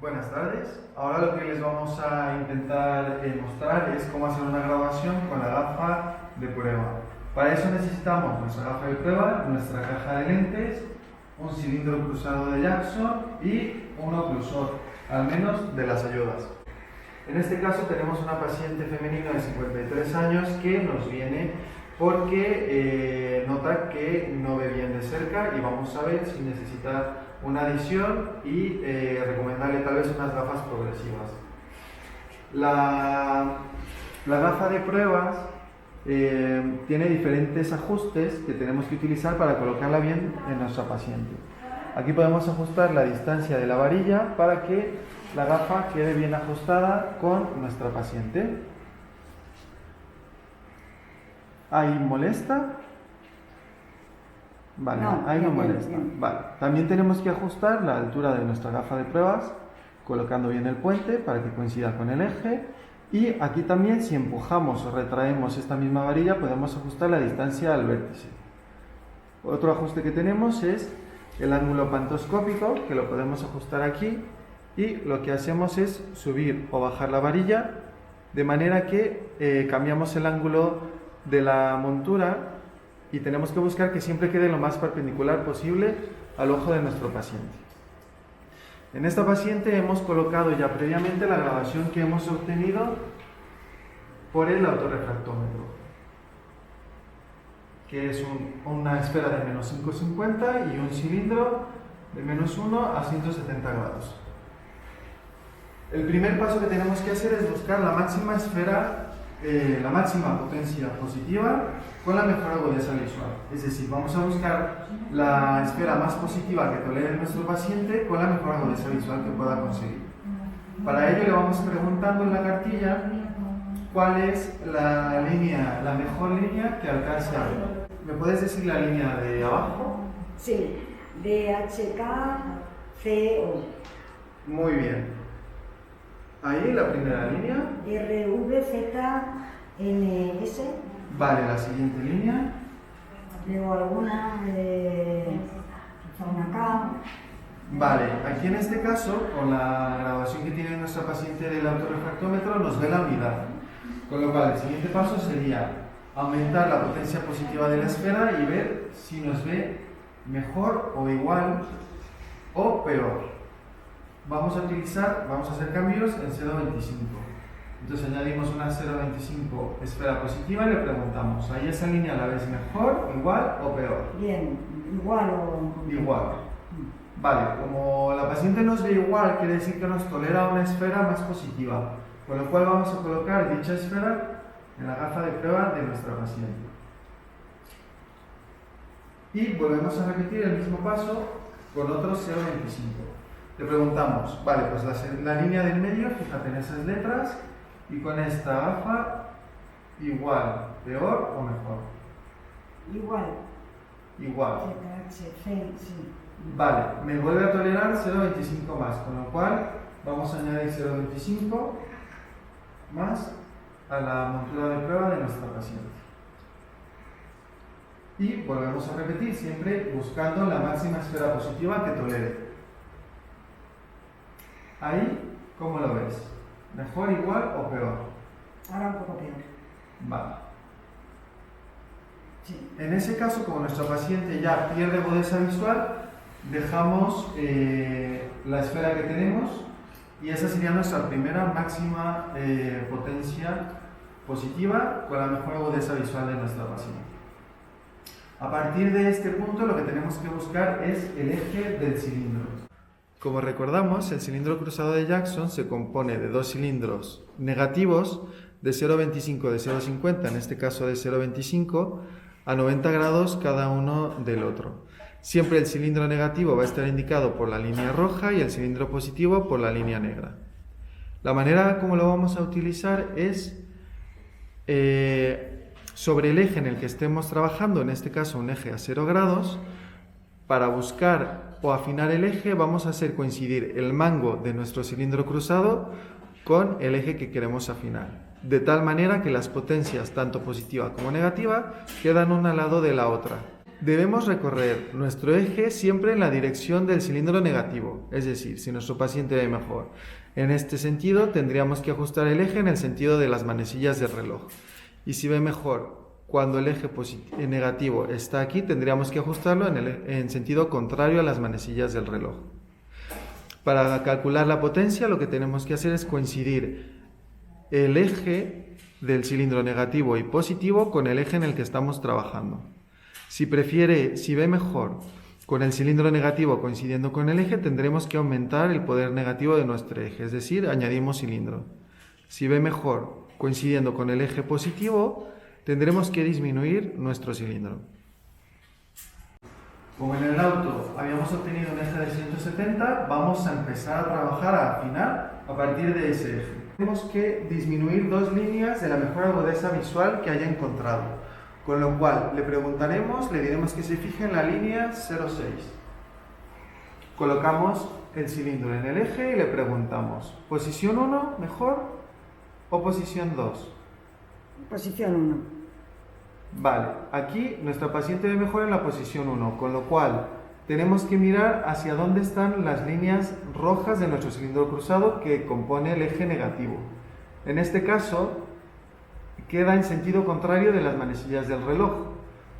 Buenas tardes. Ahora lo que les vamos a intentar mostrar es cómo hacer una graduación con la gafa de prueba. Para eso necesitamos nuestra gafa de prueba, nuestra caja de lentes, un cilindro cruzado de Jackson y un oclusor, al menos de las ayudas. En este caso tenemos una paciente femenina de 53 años que nos viene porque nota que no ve bien de cerca y vamos a ver si necesita una adición y recomendarle tal vez unas gafas progresivas. La gafa de pruebas tiene diferentes ajustes que tenemos que utilizar para colocarla bien en nuestra paciente. Aquí podemos ajustar la distancia de la varilla para que la gafa quede bien ajustada con nuestra paciente. ¿Ahí molesta? Vale, No, ahí no bien, molesta. bien. Vale. También tenemos que ajustar la altura de nuestra gafa de pruebas, colocando bien el puente para que coincida con el eje. Y aquí también, si empujamos o retraemos esta misma varilla, podemos ajustar la distancia al vértice. Otro ajuste que tenemos es el ángulo pantoscópico, que lo podemos ajustar aquí. Y lo que hacemos es subir o bajar la varilla, de manera que cambiamos el ángulo de la montura y tenemos que buscar que siempre quede lo más perpendicular posible al ojo de nuestro paciente. En esta paciente hemos colocado ya previamente la grabación que hemos obtenido por el autorrefractómetro, que es una esfera de menos 550 y un cilindro de menos 1 a 170 grados. El primer paso que tenemos que hacer es buscar la máxima esfera, la máxima potencia positiva con la mejor agudeza visual. Es decir, vamos a buscar la esfera más positiva que tolere nuestro paciente con la mejor agudeza visual que pueda conseguir. Para ello le vamos preguntando en la cartilla cuál es la mejor línea que alcance a ver. ¿Me puedes decir la línea de abajo? Sí, DHKCO, Muy bien. Ahí la primera línea. RVZNS, Vale, la siguiente línea. luego alguna zona K. Vale, aquí en este caso, con la graduación que tiene nuestra paciente del autorrefractómetro, nos ve la unidad. Con lo cual, el siguiente paso sería aumentar la potencia positiva de la esfera y ver si nos ve mejor o igual o peor. Vamos a hacer cambios en 0,25. Entonces añadimos una 0,25 esfera positiva y le preguntamos, ¿ahí esa línea la ves mejor, igual o peor? Bien, igual o... Igual. Vale, como la paciente nos ve igual, quiere decir que nos tolera una esfera más positiva, con lo cual vamos a colocar dicha esfera en la gafa de prueba de nuestra paciente. Y volvemos a repetir el mismo paso con otro 0,25. Le preguntamos, vale, pues la línea del medio, fíjate en esas letras, y con esta gafa, igual, peor o mejor. Igual. Igual. ZHC, sí. Vale, me vuelve a tolerar 0,25 más, con lo cual vamos a añadir 0,25 más a la montura de prueba de nuestra paciente. Y volvemos a repetir, siempre buscando la máxima esfera positiva que tolere. Ahí, ¿cómo lo ves? ¿Mejor, igual o peor? Ahora un poco peor. Vale. Sí. En ese caso, como nuestra paciente ya pierde agudeza visual, dejamos la esfera que tenemos y esa sería nuestra primera máxima potencia positiva con la mejor agudeza visual de nuestra paciente. A partir de este punto lo que tenemos que buscar es el eje del cilindro. Como recordamos, el cilindro cruzado de Jackson se compone de dos cilindros negativos de 0,25 de 0,50, en este caso de 0,25, a 90 grados cada uno del otro. Siempre el cilindro negativo va a estar indicado por la línea roja y el cilindro positivo por la línea negra. La manera como lo vamos a utilizar es sobre el eje en el que estemos trabajando, en este caso un eje a 0 grados, para buscar o afinar el eje vamos a hacer coincidir el mango de nuestro cilindro cruzado con el eje que queremos afinar, de tal manera que las potencias tanto positiva como negativa quedan una al lado de la otra. Debemos recorrer nuestro eje siempre en la dirección del cilindro negativo, es decir, si nuestro paciente ve mejor. En este sentido, tendríamos que ajustar el eje en el sentido de las manecillas del reloj. Y si ve mejor cuando el eje negativo está aquí, tendríamos que ajustarlo en sentido contrario a las manecillas del reloj. Para calcular la potencia, lo que tenemos que hacer es coincidir el eje del cilindro negativo y positivo con el eje en el que estamos trabajando. Si ve mejor con el cilindro negativo coincidiendo con el eje, tendremos que aumentar el poder negativo de nuestro eje, es decir, añadimos cilindro. Si ve mejor coincidiendo con el eje positivo, tendremos que disminuir nuestro cilindro. Como en el auto habíamos obtenido un eje de 170, vamos a empezar a trabajar, a afinar a partir de ese eje. Tenemos que disminuir 2 líneas de la mejor agudeza visual que haya encontrado. Con lo cual, le diremos que se fije en la línea 0,6. Colocamos el cilindro en el eje y le preguntamos, ¿posición 1 mejor o posición 2? Posición 1. Vale, aquí nuestra paciente ve mejor en la posición 1, con lo cual tenemos que mirar hacia dónde están las líneas rojas de nuestro cilindro cruzado que compone el eje negativo. En este caso, queda en sentido contrario de las manecillas del reloj,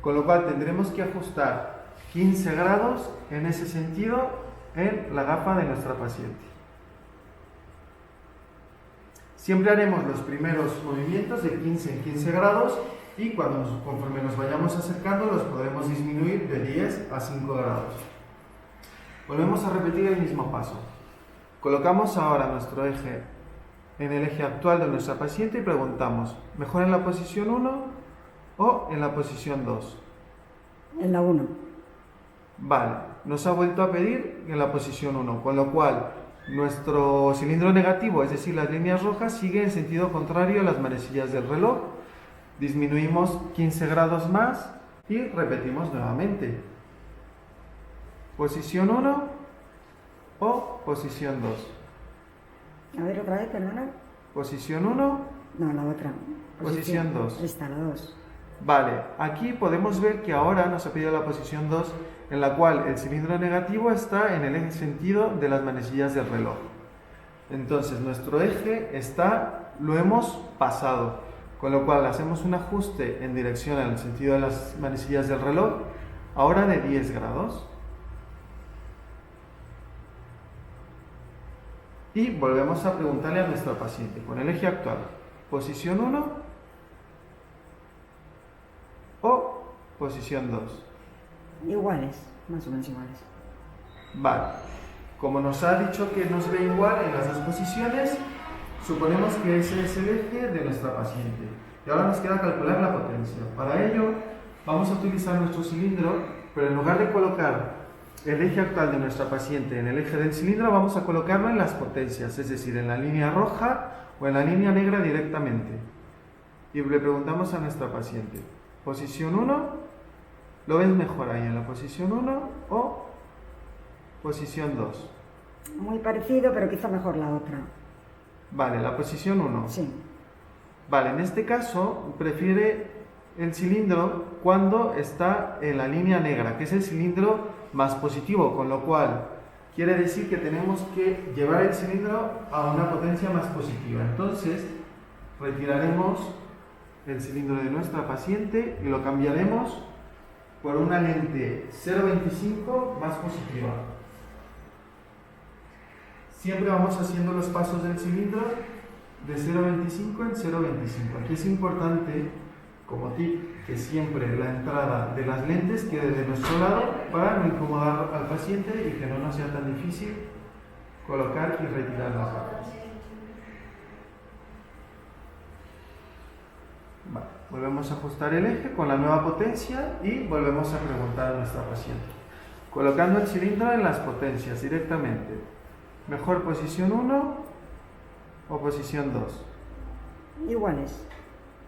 con lo cual tendremos que ajustar 15 grados en ese sentido en la gafa de nuestra paciente. Siempre haremos los primeros movimientos de 15 en 15 grados y conforme nos vayamos acercando los podremos disminuir de 10 a 5 grados. Volvemos a repetir el mismo paso. Colocamos ahora nuestro eje en el eje actual de nuestra paciente y preguntamos, ¿mejor en la posición 1 o en la posición 2? En la 1. Vale, nos ha vuelto a pedir en la posición 1, con lo cual nuestro cilindro negativo, es decir, las líneas rojas, sigue en sentido contrario a las manecillas del reloj. Disminuimos 15 grados más y repetimos nuevamente. ¿Posición 1 o posición 2? A ver, otra vez, perdona. ¿Posición 1? No, la otra. Posición 2. Esta, la 2. Vale, aquí podemos ver que ahora nos ha pedido la posición 2, en la cual el cilindro negativo está en el sentido de las manecillas del reloj. Entonces, nuestro eje lo hemos pasado, con lo cual hacemos un ajuste en dirección al sentido de las manecillas del reloj, ahora de 10 grados. Y volvemos a preguntarle a nuestra paciente, con el eje actual, posición 1 o posición 2. Iguales, más o menos iguales. Vale, como nos ha dicho que nos ve igual en las dos posiciones, suponemos que ese es el eje de nuestra paciente. Y ahora nos queda calcular la potencia. Para ello, vamos a utilizar nuestro cilindro, pero en lugar de colocar el eje actual de nuestra paciente en el eje del cilindro, vamos a colocarlo en las potencias, es decir, en la línea roja o en la línea negra directamente. Y le preguntamos a nuestra paciente, ¿posición 1? ¿Lo ves mejor ahí en la posición 1 o posición 2? Muy parecido, pero quizá mejor la otra. Vale, la posición 1. Sí. Vale, en este caso prefiere el cilindro cuando está en la línea negra, que es el cilindro más positivo, con lo cual quiere decir que tenemos que llevar el cilindro a una potencia más positiva. Entonces, retiraremos el cilindro de nuestra paciente y lo cambiaremos por una lente 0,25 más positiva. Siempre vamos haciendo los pasos del cilindro de 0,25 en 0,25. Aquí es importante, como tip, que siempre la entrada de las lentes quede de nuestro lado para no incomodar al paciente y que no nos sea tan difícil colocar y retirar las gafas. Vale, volvemos a ajustar el eje con la nueva potencia y volvemos a preguntar a nuestra paciente. Colocando el cilindro en las potencias directamente. ¿Mejor posición 1 o posición 2? Iguales.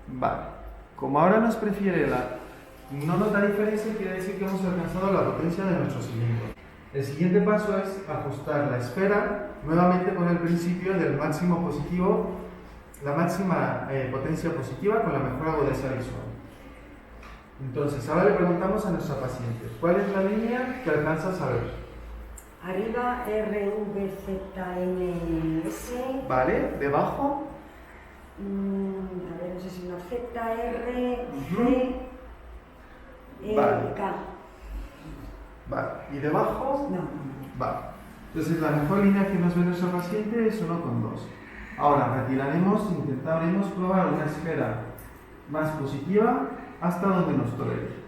Vale. Como ahora nos prefiere no nota diferencia, quiere decir que hemos alcanzado la potencia de nuestro cilindro. El siguiente paso es ajustar la esfera nuevamente con el principio del máximo positivo, la máxima potencia positiva con la mejor agudeza visual. Entonces, ahora le preguntamos a nuestra paciente, ¿cuál es la línea que alcanzas a ver? Arriba RVZNS. Vale, debajo. A ver, no sé si una ZR, Ujú. C, Vale. K. Vale, ¿y debajo? No. Vale. Entonces, la mejor línea que nos ve nuestro paciente es 1,2. Ahora, intentaremos probar una esfera más positiva hasta donde nos tolere.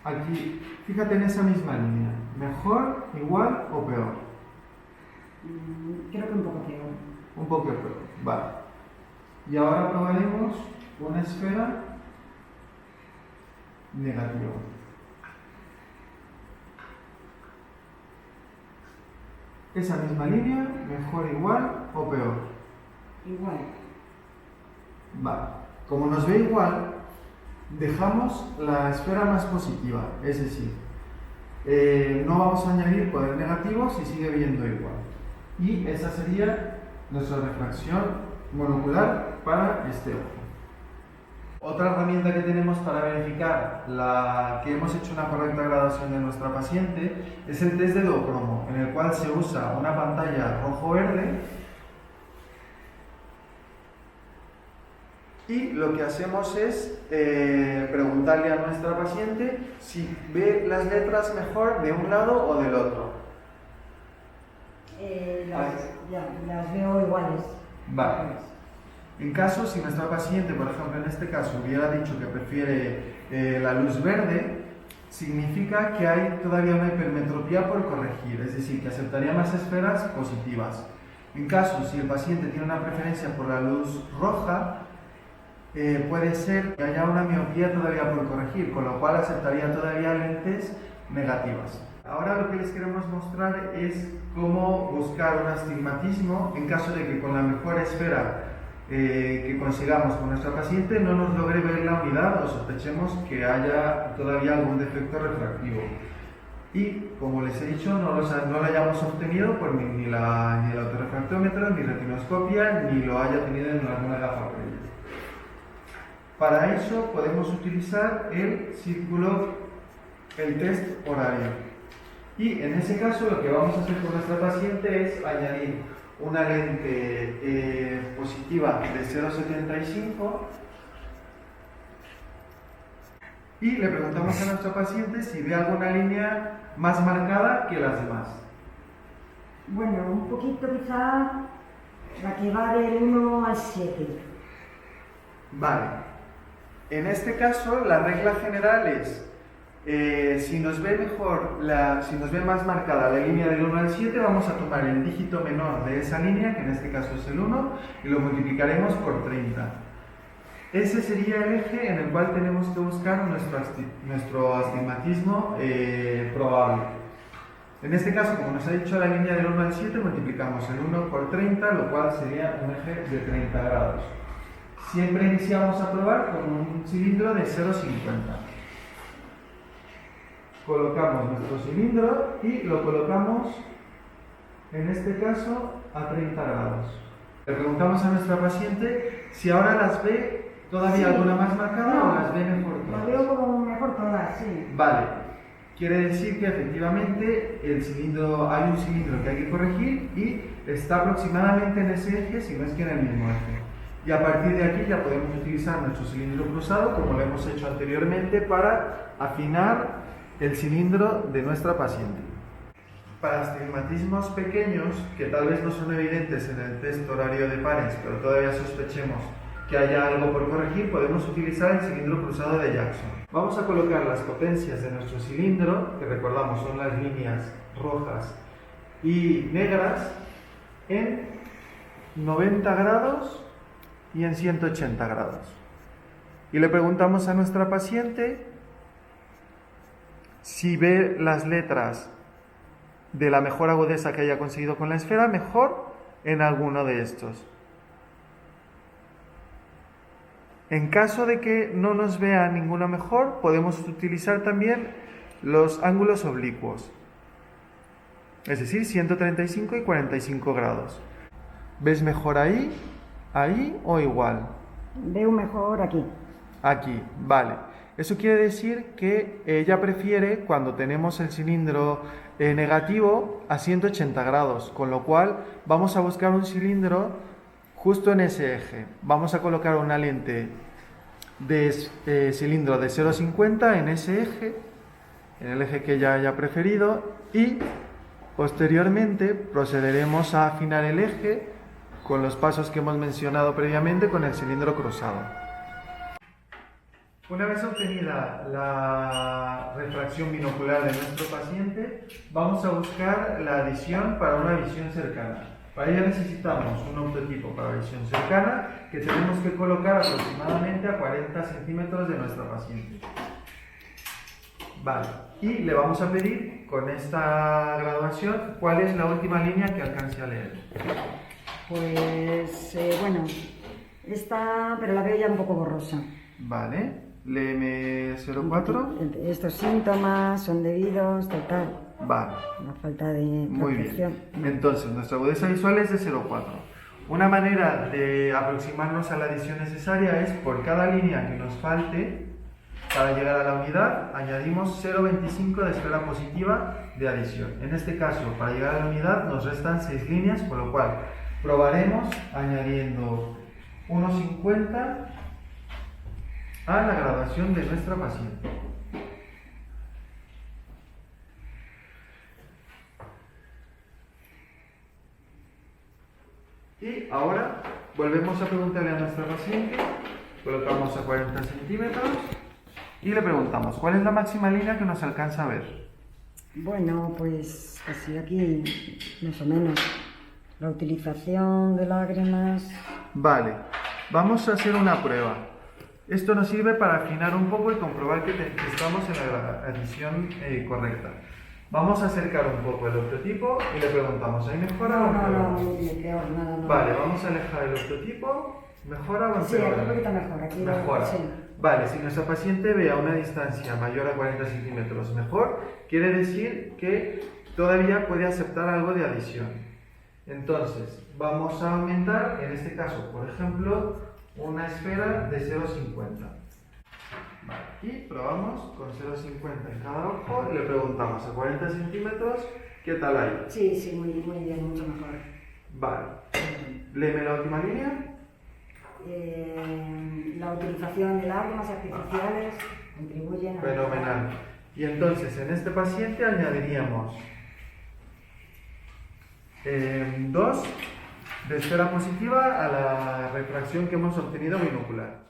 Aquí, fíjate en esa misma línea. ¿Mejor, igual o peor? Creo que un poco peor. Un poco peor. Vale. Y ahora probaremos una esfera negativa. Esa misma línea, mejor, igual o peor. Igual. Vale. Como nos ve igual, dejamos la esfera más positiva, es decir, no vamos a añadir poder negativo si sigue viendo igual. Y esa sería nuestra refracción monocular para este ojo. Otra herramienta que tenemos para verificar que hemos hecho una correcta graduación de nuestra paciente es el test de duocromo, en el cual se usa una pantalla rojo-verde y lo que hacemos es preguntarle a nuestra paciente si ve las letras mejor de un lado o del otro. Las veo iguales. Vale. En caso, si nuestra paciente, por ejemplo, en este caso, hubiera dicho que prefiere la luz verde, significa que hay todavía una hipermetropía por corregir, es decir, que aceptaría más esferas positivas. En caso, si el paciente tiene una preferencia por la luz roja, puede ser que haya una miopía todavía por corregir, con lo cual aceptaría todavía lentes negativas. Ahora lo que les queremos mostrar es cómo buscar un astigmatismo en caso de que con la mejor esfera que consigamos con nuestra paciente no nos logre ver la unidad o sospechemos que haya todavía algún defecto refractivo. Y como les he dicho, no lo hayamos obtenido por ni el autorrefractómetro, ni retinoscopia, ni lo haya tenido en alguna gafa previa. Para eso podemos utilizar el test horario. Y en ese caso lo que vamos a hacer con nuestra paciente es añadir una lente positiva de 0,75 y le preguntamos a nuestra paciente si ve alguna línea más marcada que las demás. Bueno, un poquito quizá la que va del 1 al 7. Vale. En este caso la regla general es si nos ve más marcada la línea del 1 al 7, vamos a tomar el dígito menor de esa línea, que en este caso es el 1, y lo multiplicaremos por 30. Ese sería el eje en el cual tenemos que buscar nuestro astigmatismo probable. En este caso, como nos ha dicho la línea del 1 al 7, multiplicamos el 1 por 30, lo cual sería un eje de 30 grados. Siempre iniciamos a probar con un cilindro de 0,50. Colocamos nuestro cilindro y lo colocamos, en este caso, a 30 grados. Le preguntamos a nuestra paciente si ahora las ve todavía alguna más marcada o las ve mejor todas. Las veo como mejor todas, sí. Vale, quiere decir que efectivamente hay un cilindro que hay que corregir y está aproximadamente en ese eje, si no es que en el mismo eje. Y a partir de aquí ya podemos utilizar nuestro cilindro cruzado, como lo hemos hecho anteriormente, para afinar el cilindro de nuestra paciente. Para astigmatismos pequeños, que tal vez no son evidentes en el test horario de pares, pero todavía sospechemos que haya algo por corregir, podemos utilizar el cilindro cruzado de Jackson. Vamos a colocar las potencias de nuestro cilindro, que recordamos son las líneas rojas y negras, en 90 grados y en 180 grados. Y le preguntamos a nuestra paciente si ve las letras de la mejor agudeza que haya conseguido con la esfera mejor en alguno de estos. En caso de que no nos vea ninguno mejor, podemos utilizar también los ángulos oblicuos, es decir, 135 y 45 grados. ¿Ves mejor ahí o igual? Veo mejor aquí. Aquí, vale. Eso quiere decir que ella prefiere cuando tenemos el cilindro negativo a 180 grados, con lo cual vamos a buscar un cilindro justo en ese eje. Vamos a colocar una lente de cilindro de 0,50 en ese eje, en el eje que ella haya preferido, y posteriormente procederemos a afinar el eje con los pasos que hemos mencionado previamente con el cilindro cruzado. Una vez obtenida la refracción binocular de nuestro paciente, vamos a buscar la adición para una visión cercana. Para ello necesitamos un optotipo para visión cercana que tenemos que colocar aproximadamente a 40 centímetros de nuestra paciente. Vale, y le vamos a pedir con esta graduación cuál es la última línea que alcance a leer. Pues, bueno, esta, pero la veo ya un poco borrosa. Vale, léeme 04. Estos síntomas son debidos, total. Vale. La falta de Muy percepción. bien. Entonces, nuestra agudeza visual es de 0,4. Una manera de aproximarnos a la adición necesaria es por cada línea que nos falte para llegar a la unidad, añadimos 0,25 de esfera positiva de adición. En este caso, para llegar a la unidad nos restan 6 líneas, con lo cual probaremos añadiendo 1,50 a la graduación de nuestra paciente. Y ahora volvemos a preguntarle a nuestra paciente, colocamos a 40 centímetros y le preguntamos, ¿cuál es la máxima línea que nos alcanza a ver? Bueno, pues así aquí, más o menos. La utilización de lágrimas. Vale, vamos a hacer una prueba. Esto nos sirve para afinar un poco y comprobar que estamos en la adición correcta. Vamos a acercar un poco el optotipo y le preguntamos, ¿hay mejora o empeora? No, peor, nada, no. Vale, vamos a alejar el optotipo. ¿Mejora o Sí, empeora? un poquito mejor. Aquí Mejora. Sí. Vale, si nuestra paciente ve a una distancia mayor a 40 centímetros mejor, quiere decir que todavía puede aceptar algo de adición. Entonces, vamos a aumentar, en este caso, por ejemplo, una esfera de 0,50. Vale, y probamos con 0,50 en cada ojo y le preguntamos a 40 centímetros qué tal hay. Sí, muy bien, mucho mejor. Vale, léeme la última línea. La utilización de lágrimas artificiales contribuyen a... Fenomenal. Y entonces, en este paciente añadiríamos 2 de esfera positiva a la refracción que hemos obtenido binocular.